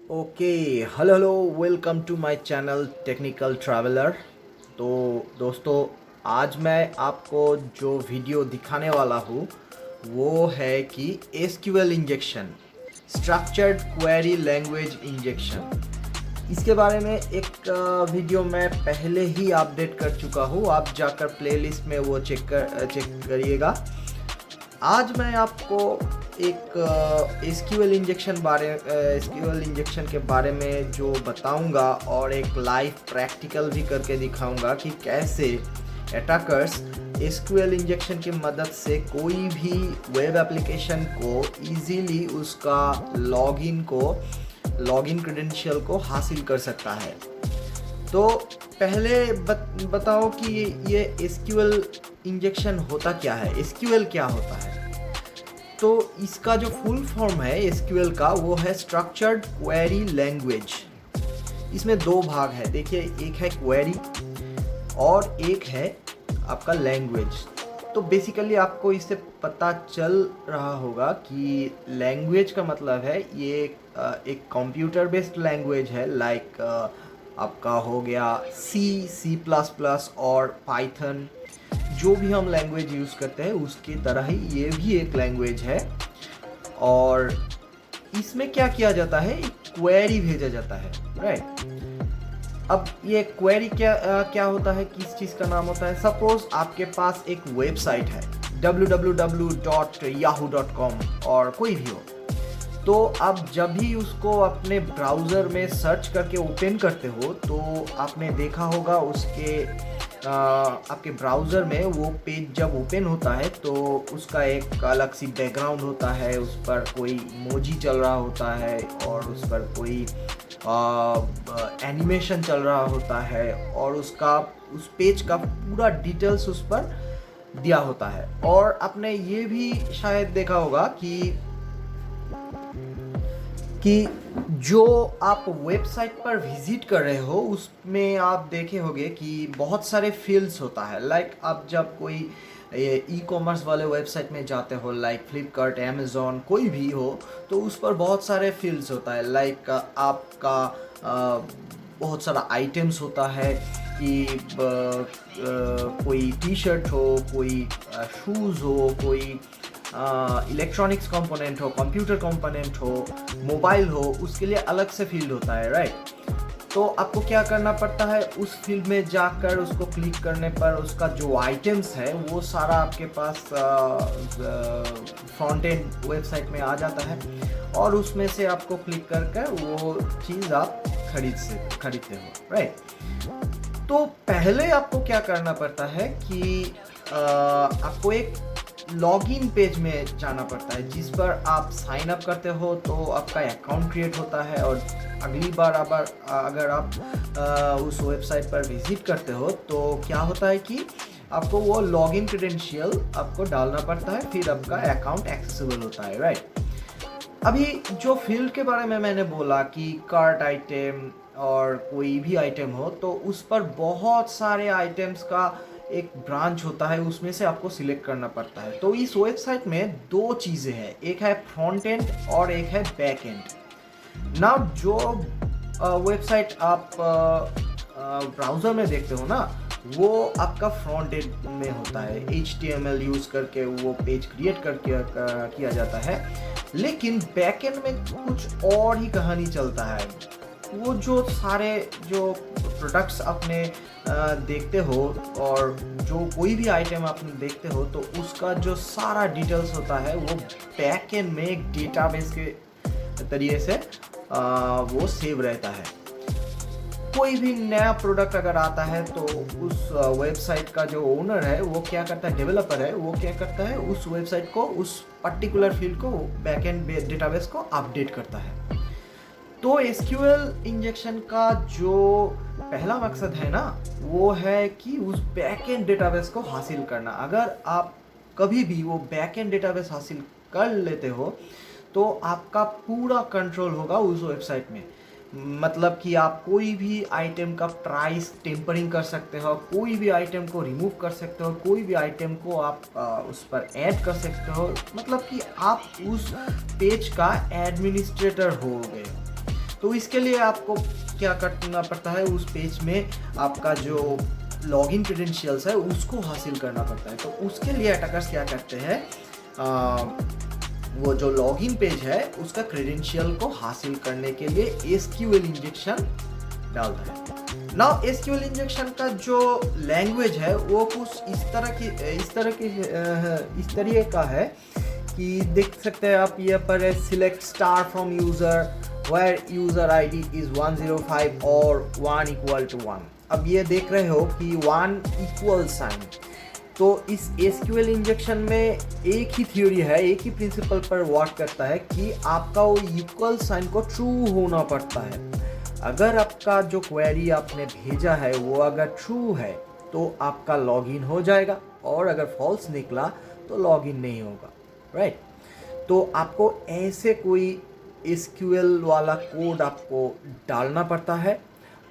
Okay, hello welcome to my channel Technical Traveller. तो दोस्तों, आज मैं आपको जो वीडियो दिखाने वाला हूँ वो है कि SQL injection, structured query language injection. इसके बारे में एक वीडियो मैं पहले ही अपडेट कर चुका हूँ, आप जाकर प्लेलिस्ट में वो चेक करिएगा। आज मैं आपको एक एसक्यूएल इंजेक्शन के बारे में जो बताऊंगा और एक लाइव प्रैक्टिकल भी करके दिखाऊंगा कि कैसे अटैकर्स एसक्यूएल इंजेक्शन की मदद से कोई भी वेब एप्लीकेशन को इजीली उसका लॉगिन क्रेडेंशियल को हासिल कर सकता है। तो पहले बताओ कि ये एसक्यूएल इंजेक्शन होता क्या है, एसक्यूएल क्या होता है। तो इसका जो फुल फॉर्म है एसक्यूएल का वो है स्ट्रक्चर्ड क्वेरी लैंग्वेज। इसमें दो भाग है, देखिए, एक है क्वेरी और एक है आपका लैंग्वेज। तो बेसिकली आपको इससे पता चल रहा होगा कि लैंग्वेज का मतलब है ये एक कंप्यूटर बेस्ड लैंग्वेज है, लाइक आपका हो गया सी प्लस प्लस और पाइथन। जो भी हम लैंग्वेज यूज़ करते हैं उसकी तरह ही ये भी एक लैंग्वेज है। और इसमें क्या किया जाता है, क्वेरी भेजा जाता है, राइट। अब ये क्वेरी क्या होता है, किस चीज़ का नाम होता है। सपोज आपके पास एक वेबसाइट है www.yahoo.com और कोई भी हो, तो आप जब भी उसको अपने ब्राउज़र में सर्च करके ओपन करते हो तो आपने देखा होगा आपके ब्राउज़र में वो पेज जब ओपन होता है तो उसका एक अलग सी बैकग्राउंड होता है, उस पर कोई इमोजी चल रहा होता है और उस पर कोई एनिमेशन चल रहा होता है और उस पेज का पूरा डिटेल्स उस पर दिया होता है। और आपने ये भी शायद देखा होगा कि जो आप वेबसाइट पर विजिट कर रहे हो उसमें आप देखे होंगे कि बहुत सारे फील्ड्स होता है। लाइक आप जब कोई ई कॉमर्स वाले वेबसाइट में जाते हो, लाइक फ्लिपकार्ट, अमेज़ॉन, कोई भी हो, तो उस पर बहुत सारे फील्ड्स होता है। लाइक आपका बहुत सारा आइटम्स होता है कि कोई टी शर्ट हो, कोई शूज़ हो, कोई इलेक्ट्रॉनिक्स कंपोनेंट हो, कंप्यूटर कंपोनेंट हो, मोबाइल हो, उसके लिए अलग से फील्ड होता है, राइट। तो आपको क्या करना पड़ता है, उस फील्ड में जाकर उसको क्लिक करने पर उसका जो आइटम्स है वो सारा आपके पास फ्रंट एंड वेबसाइट में आ जाता है और उसमें से आपको क्लिक कर वो चीज़ आप खरीदते हो, राइट। तो पहले आपको क्या करना पड़ता है कि आपको एक लॉगिन पेज में जाना पड़ता है जिस पर आप साइन अप करते हो तो आपका अकाउंट क्रिएट होता है। और अगली बार अगर आप उस वेबसाइट पर विजिट करते हो तो क्या होता है कि आपको वो लॉगिन क्रेडेंशियल आपको डालना पड़ता है, फिर आपका अकाउंट एक्सेसिबल होता है, राइट। अभी जो फील्ड के बारे में मैंने बोला कि कार्ट आइटम और कोई भी आइटम हो, तो उस पर बहुत सारे आइटम्स का एक ब्रांच होता है, उसमें से आपको सिलेक्ट करना पड़ता है। तो इस वेबसाइट में दो चीज़ें हैं, एक है फ्रंट एंड और एक है बैक एंड। ना जो वेबसाइट आप ब्राउज़र में देखते हो ना, वो आपका फ्रंट एंड में होता है, HTML यूज़ करके वो पेज क्रिएट करके किया जाता है। लेकिन बैक एंड में कुछ और ही कहानी चलता है। वो जो सारे जो प्रोडक्ट्स आपने देखते हो और जो कोई भी आइटम आपने देखते हो तो उसका जो सारा डिटेल्स होता है वो बैक एंड में एक डेटाबेस के तरीके से वो सेव रहता है। कोई भी नया प्रोडक्ट अगर आता है तो उस वेबसाइट का जो ओनर है वो क्या करता है, डेवलपर है, वो क्या करता है, उस वेबसाइट को, उस पर्टिकुलर फील्ड को, बैक एंड डेटाबेस को अपडेट करता है। तो एसक्यूएल इंजेक्शन का जो पहला मकसद है ना, वो है कि उस बैक एंड डेटाबेस को हासिल करना। अगर आप कभी भी वो बैक एंड डेटाबेस हासिल कर लेते हो तो आपका पूरा कंट्रोल होगा उस वेबसाइट में। मतलब कि आप कोई भी आइटम का प्राइस टेम्परिंग कर सकते हो, कोई भी आइटम को रिमूव कर सकते हो, कोई भी आइटम को आप उस पर ऐड कर सकते हो। मतलब कि आप उस पेज का एडमिनिस्ट्रेटर हो गए। तो इसके लिए आपको क्या करना पड़ता है, उस पेज में आपका जो लॉगिन क्रेडेंशियल्स है उसको हासिल करना पड़ता है। तो उसके लिए अटैकर्स क्या करते हैं, वो जो लॉगिन पेज है उसका क्रेडेंशियल को हासिल करने के लिए एसक्यूएल इंजेक्शन डालता है। नाउ एसक्यूएल इंजेक्शन का जो लैंग्वेज है वो कुछ इस तरह का है कि देख सकते हैं आप, ये पर है select star from user where user ID is 105 और 1 = 1। अब ये देख रहे हो कि 1 इक्वल साइन। तो इस एसक्यूएल इंजेक्शन में एक ही थ्योरी है, एक ही प्रिंसिपल पर वर्क करता है कि आपका वो इक्वल साइन को ट्रू होना पड़ता है। अगर आपका जो क्वेरी आपने भेजा है वो अगर ट्रू है तो आपका लॉगिन हो जाएगा, और अगर फॉल्स निकला तो लॉगिन नहीं होगा, राइट। तो आपको ऐसे कोई एसक्यूएल वाला कोड आपको डालना पड़ता है।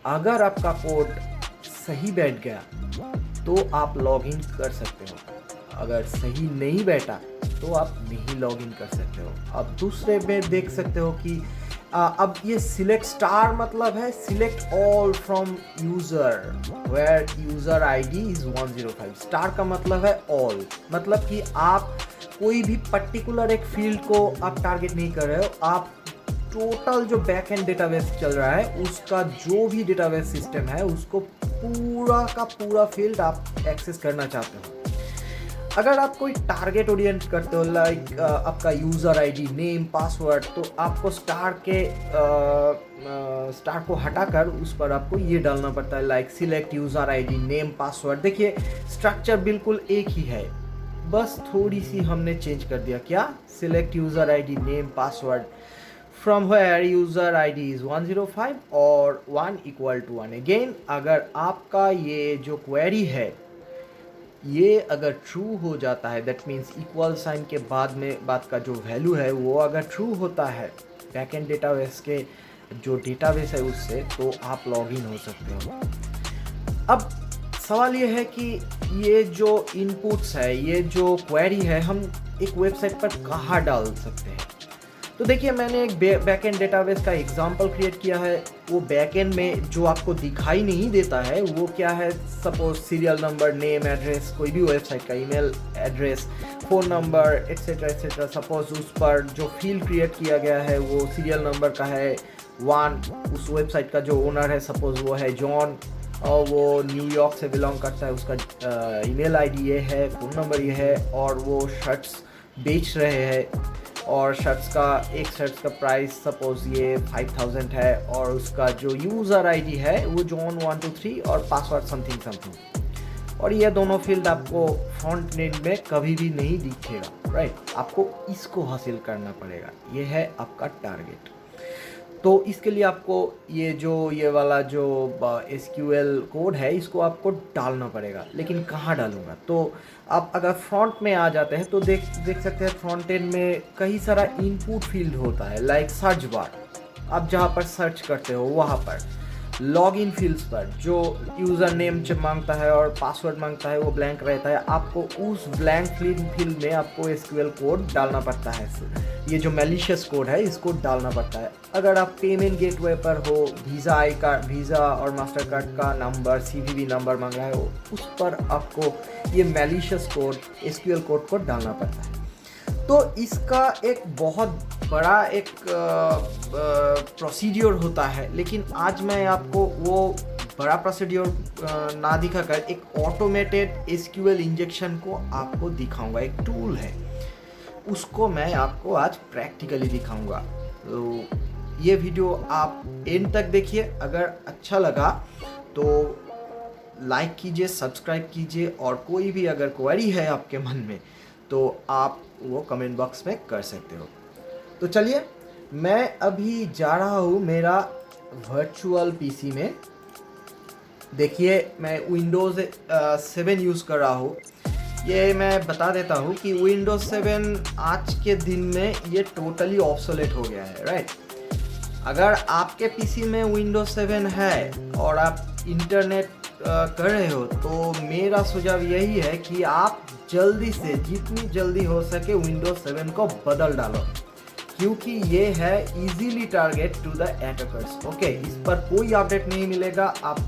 अगर आपका कोड सही बैठ गया तो आप लॉगिन कर सकते हो, अगर सही नहीं बैठा तो आप नहीं लॉगिन कर सकते हो। अब दूसरे में देख सकते हो कि अब ये सिलेक्ट स्टार मतलब है select all from user where user ID is 105। Star का मतलब है ऑल, मतलब कि आप कोई भी पर्टिकुलर एक फील्ड को आप टारगेट नहीं कर रहे हो, आप टोटल जो बैक एंड डेटाबेस चल रहा है उसका जो भी डेटाबेस सिस्टम है उसको पूरा का पूरा फील्ड आप एक्सेस करना चाहते हो। अगर आप कोई टारगेट ओरिएंट करते हो, लाइक आपका यूज़र आईडी, नेम, पासवर्ड, तो आपको स्टार को हटाकर उस पर आपको ये डालना पड़ता है, like select user ID, name, password. देखिए स्ट्रक्चर बिल्कुल एक ही है, बस थोड़ी सी हमने चेंज कर दिया। क्या? Select user ID, name, password from where user ID is 105 और 1 = 1। अगेन अगर आपका ये जो क्वेरी है ये अगर ट्रू हो जाता है, दैट मीन्स इक्वल साइन के बाद का जो वैल्यू है वो अगर ट्रू होता है बैकएंड डेटाबेस के जो डेटाबेस है उससे, तो आप लॉगिन हो सकते हो। अब सवाल ये है कि ये जो इनपुट्स है, ये जो क्वेरी है, हम एक वेबसाइट पर कहाँ डाल सकते हैं। तो देखिए मैंने एक बैकएंड डेटाबेस का एग्जांपल क्रिएट किया है। वो बैकएंड में जो आपको दिखाई नहीं देता है वो क्या है, suppose serial number, name, address, कोई भी वेबसाइट का email address, phone number, etcetera etcetera. Suppose उस पर जो फील्ड क्रिएट किया गया है वो सीरियल नंबर का है 1, उस वेबसाइट का जो ओनर है सपोज वो है जॉन और वो न्यूयॉर्क से बिलोंग करता है, उसका ईमेल आईडी ये है, फ़ोन नंबर ये है, और वो शर्ट्स बेच रहे हैं और एक शर्ट्स का प्राइस सपोज ये 5000 है, और उसका जो यूज़र आईडी है वो जॉन 123 और पासवर्ड समथिंग। और ये दोनों फील्ड आपको फ्रंट एंड में कभी भी नहीं दिखेगा, राइट। आपको इसको हासिल करना पड़ेगा, ये है आपका टारगेट। तो इसके लिए आपको ये वाला जो एसक्यूएल कोड है इसको आपको डालना पड़ेगा। लेकिन कहाँ डालूंगा, तो आप अगर फ्रंट में आ जाते हैं तो देख सकते हैं फ्रंट एंड में कई सारा इनपुट फील्ड होता है, लाइक सर्च बार। आप जहाँ पर सर्च करते हो वहाँ पर लॉगिन फील्ड्स पर जो यूज़र नेम मांगता है और पासवर्ड मांगता है वो ब्लैंक रहता है, आपको उस ब्लैंक फील्ड में आपको एसक्यूएल कोड डालना पड़ता है। ये जो मैलिशियस कोड है इसको डालना पड़ता है। अगर आप पेमेंट गेटवे पर हो, वीज़ा और मास्टर कार्ड का नंबर, सीवीवी नंबर मांग रहा है, उस पर आपको ये मैलिशियस कोड, एसक्यूएल कोड को डालना पड़ता है। तो इसका एक बहुत बड़ा एक प्रोसीड्योर होता है, लेकिन आज मैं आपको वो बड़ा प्रोसीड्योर ना दिखाकर एक ऑटोमेटेड एसक्यूएल इंजेक्शन को आपको दिखाऊंगा। एक टूल है, उसको मैं आपको आज प्रैक्टिकली दिखाऊंगा। तो ये वीडियो आप एंड तक देखिए। अगर अच्छा लगा तो लाइक कीजिए, सब्सक्राइब कीजिए, और कोई भी अगर क्वेरी है आपके मन में तो आप वो कमेंट बॉक्स में कर सकते हो। तो चलिए मैं अभी जा रहा हूँ मेरा वर्चुअल पीसी में। देखिए मैं विंडोज़ 7 यूज़ कर रहा हूँ। ये मैं बता देता हूँ कि विंडोज़ 7 आज के दिन में ये टोटली ऑब्सोलेट हो गया है, राइट। अगर आपके पीसी में विंडोज़ 7 है और आप इंटरनेट कर रहे हो तो मेरा सुझाव यही है कि आप जल्दी से जितनी जल्दी हो सके विंडोज़ 7 को बदल डालो। क्योंकि ये है easily target to the attackers. Okay, इस पर कोई अपडेट नहीं मिलेगा, आप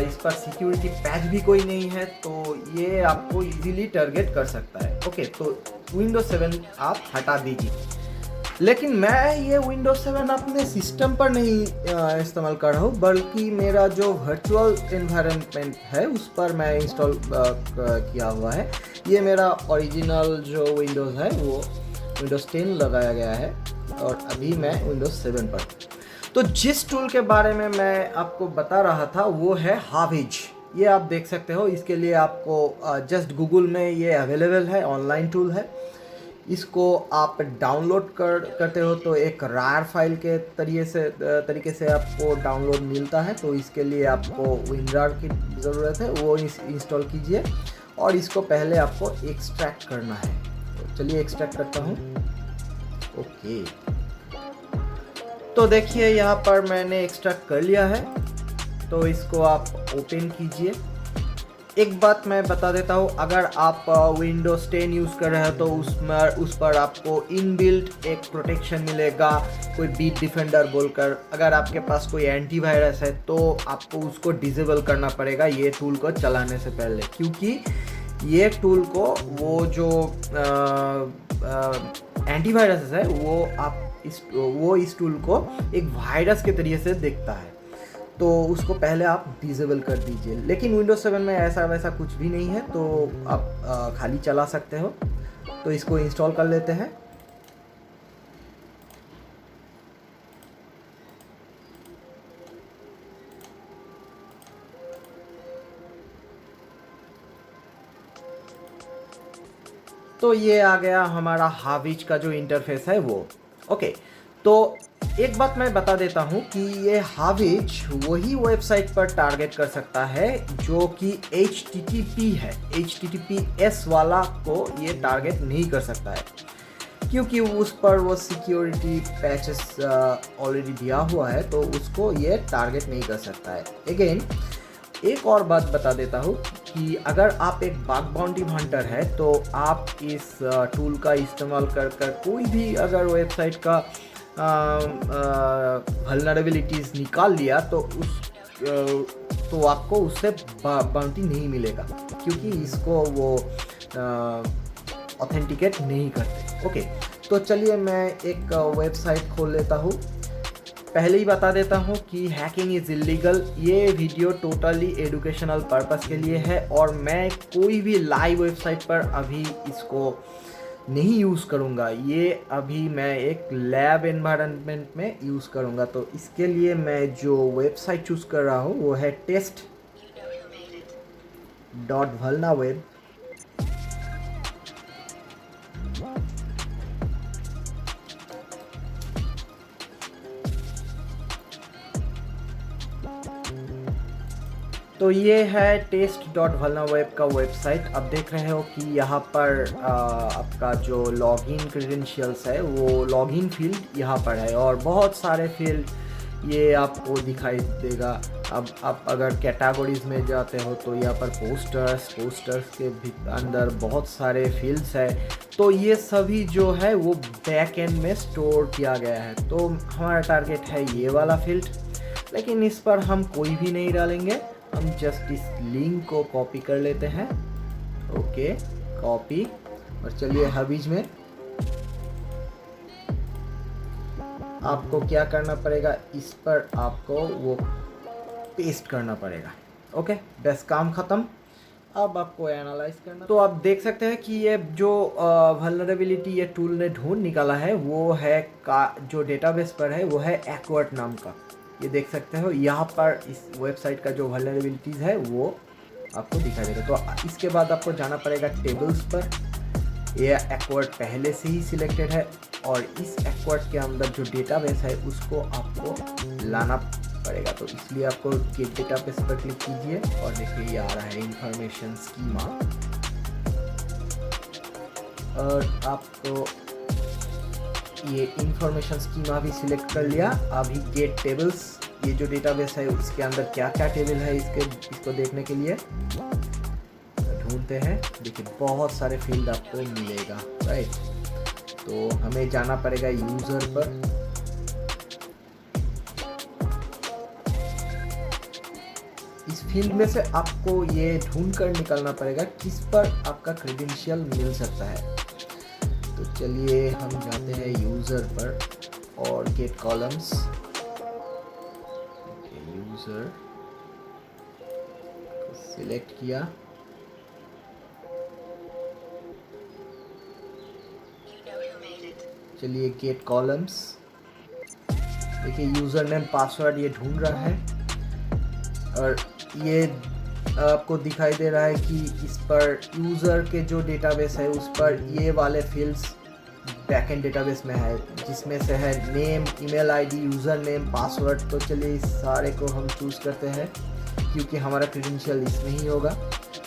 इस पर सिक्योरिटी पैच भी कोई नहीं है, तो ये आपको इजीली टारगेट कर सकता है। ओके, तो विंडोज 7 आप हटा दीजिए। लेकिन मैं ये विंडोज 7 अपने सिस्टम पर नहीं इस्तेमाल कर रहा हूँ, बल्कि मेरा जो वर्चुअल एनवायरनमेंट है उस पर मैं इंस्टॉल किया हुआ है। ये मेरा ओरिजिनल जो विंडोज़ है वो विंडोज़ 10 लगाया गया है और अभी मैं विंडोज़ 7 पर। तो जिस टूल के बारे में मैं आपको बता रहा था वो है हाविज। ये आप देख सकते हो, इसके लिए आपको जस्ट गूगल में ये अवेलेबल है, ऑनलाइन टूल है। इसको आप डाउनलोड करते हो तो एक रार फाइल के तरीके से आपको डाउनलोड मिलता है। तो इसके लिए आपको विनरार की ज़रूरत है, वो इंस्टॉल कीजिए और इसको पहले आपको एक्सट्रैक्ट करना है। तो चलिए एक्सट्रैक्ट करता हूँ। ओके, तो देखिए यहाँ पर मैंने एक्सट्रैक्ट कर लिया है, तो इसको आप ओपन कीजिए। एक बात मैं बता देता हूँ, अगर आप विंडोज़ 10 यूज़ कर रहे हो तो उस पर आपको इनबिल्ट एक प्रोटेक्शन मिलेगा, कोई बीट डिफेंडर बोलकर। अगर आपके पास कोई एंटीवायरस है तो आपको उसको डिसेबल करना पड़ेगा ये टूल को चलाने से पहले, क्योंकि ये टूल को वो जो एंटीवायरस है वो इस टूल को एक वायरस के तरीके से देखता है, तो उसको पहले आप डिसेबल कर दीजिए। लेकिन विंडोज 7 में ऐसा वैसा कुछ भी नहीं है, तो आप खाली चला सकते हो। तो इसको इंस्टॉल कर लेते हैं। तो ये आ गया हमारा हाविज का जो इंटरफेस है वो। ओके, तो एक बात मैं बता देता हूँ कि ये हाविज वही वेबसाइट पर टारगेट कर सकता है जो कि HTTP है, HTTPS वाला को ये टारगेट नहीं कर सकता है, क्योंकि उस पर वो सिक्योरिटी पैचेस ऑलरेडी दिया हुआ है, तो उसको ये टारगेट नहीं कर सकता है। अगेन एक और बात बता देता हूँ कि अगर आप एक बग बाउंटी हंटर है तो आप इस टूल का इस्तेमाल कर कोई भी अगर वेबसाइट का वल्नरेबिलिटीज़ निकाल लिया तो आपको उससे बाउंटी नहीं मिलेगा, क्योंकि इसको वो ऑथेंटिकेट नहीं करते। ओके, तो चलिए मैं एक वेबसाइट खोल लेता हूँ। पहले ही बता देता हूँ कि हैकिंग इज़ इलीगल। ये वीडियो टोटली एजुकेशनल पर्पस के लिए है और मैं कोई भी लाइव वेबसाइट पर अभी इसको नहीं यूज़ करूँगा। ये अभी मैं एक लैब एनवायरनमेंट में यूज़ करूँगा। तो इसके लिए मैं जो वेबसाइट चूज़ कर रहा हूँ वो है test.vulnerweb। तो ये है test.vulnerweb का वेबसाइट। अब देख रहे हो कि यहाँ पर आपका जो लॉगिन क्रेडेंशियल्स है वो लॉगिन फील्ड यहाँ पर है और बहुत सारे फील्ड ये आपको दिखाई देगा। अब आप अगर कैटेगरीज में जाते हो तो यहाँ पर पोस्टर्स के अंदर बहुत सारे फील्ड्स है। तो ये सभी जो है वो बैक एंड में स्टोर किया गया है। तो हमारा टारगेट है ये वाला फील्ड, लेकिन इस पर हम कोई भी नहीं डालेंगे। हम जस्ट इस लिंक को कॉपी कर लेते हैं। ओके, कॉपी, और चलिए हाविज में आपको क्या करना पड़ेगा, इस पर आपको वो पेस्ट करना पड़ेगा। ओके, बस काम ख़त्म। अब आपको एनालाइज करना। तो आप देख सकते हैं कि ये जो वल्नरेबिलिटी ये टूल ने ढूंढ निकाला है वो है जो डेटाबेस पर है वो है एक्वर्ट नाम का। ये देख सकते हो यहाँ पर इस वेबसाइट का जो वल्नरेबिलिटीज़ है वो आपको दिखाई देगा। तो इसके बाद आपको जाना पड़ेगा टेबल्स पर। ये एक्वर्ट पहले से ही सिलेक्टेड है और इस एक्वर्ट के अंदर जो डेटाबेस है उसको आपको लाना पड़ेगा। तो इसलिए आपको गेट डेटाबेस पर क्लिक कीजिए और देखिए ये आ रहा है इंफॉर्मेशन स्कीमा, और आपको ये इंफॉर्मेशन स्कीमा भी सिलेक्ट कर लिया। अभी गेट टेबल्स, ये जो डेटाबेस है इसके अंदर क्या क्या टेबल है इसको देखने के लिए ढूंढते हैं। देखिए बहुत सारे फील्ड आपको मिलेगा, राइट। तो हमें जाना पड़ेगा यूज़र पर। इस फील्ड में से आपको ये ढूंढ कर निकालना पड़ेगा किस पर आपका क्रेडेंशियल मिल सकता है। तो चलिए हम जाते हैं यूज़र पर और गेट कॉलम्स, यूज़र सिलेक्ट किया। चलिए गेट कॉलम्स, देखिए यूज़र नेम पासवर्ड ये ढूंढ रहा है और ये आपको दिखाई दे रहा है कि इस पर यूज़र के जो डेटाबेस है उस पर ये वाले फील्ड्स बैकएंड डेटाबेस में है, जिसमें से है name, email ID, user name, password. तो चलिए इस सारे को हम चूज़ करते हैं क्योंकि हमारा क्रेडेंशियल इसमें ही होगा।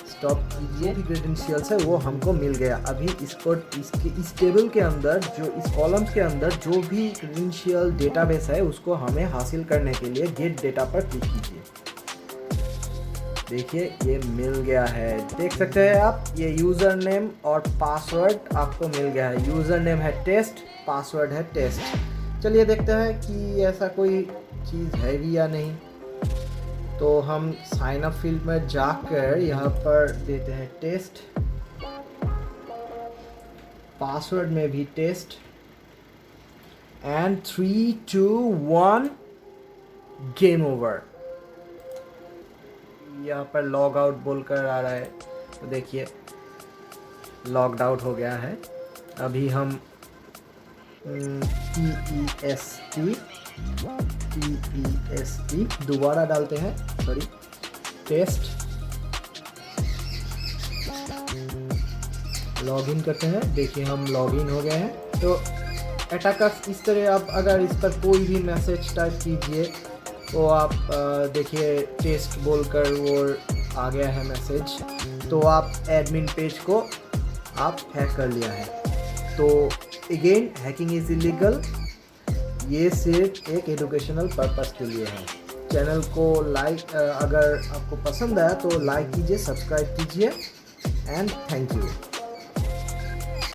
स्टॉप कीजिए, क्रेडेंशियल्स है वो हमको मिल गया। अभी इसको इस टेबल के अंदर, जो इस कॉलम्स के अंदर जो भी क्रेडेंशियल डेटाबेस है उसको हमें हासिल करने के लिए गेट डेटा पर क्लिक कीजिए। देखिए ये मिल गया है, देख सकते हैं आप, ये यूज़र नेम और पासवर्ड आपको मिल गया है। यूज़र नेम है टेस्ट, पासवर्ड है टेस्ट। चलिए देखते हैं कि ऐसा कोई चीज़ है भी या नहीं। तो हम साइन अप फील्ड में जाकर यहाँ पर देते हैं टेस्ट, पासवर्ड में भी टेस्ट, एंड 3, 2, 1 गेम ओवर। यहाँ पर लॉग आउट बोलकर आ रहा है, तो देखिए लॉग्ड आउट हो गया है। अभी हम TEST दोबारा डालते हैं, सॉरी, टेस्ट, लॉगिन करते हैं। देखिए हम लॉगिन हो गए हैं। तो अटैकर्स इस तरह, आप अगर इस पर कोई भी मैसेज टाइप कीजिए तो आप देखिए टेस्ट बोलकर वो आ गया है मैसेज, तो आप एडमिन पेज को आप हैक कर लिया है। तो अगेन हैकिंग इज़ इलीगल, ये सिर्फ एक एजुकेशनल पर्पस के लिए है। चैनल को लाइक, अगर आपको पसंद आया तो लाइक कीजिए, सब्सक्राइब कीजिए, एंड थैंक यू।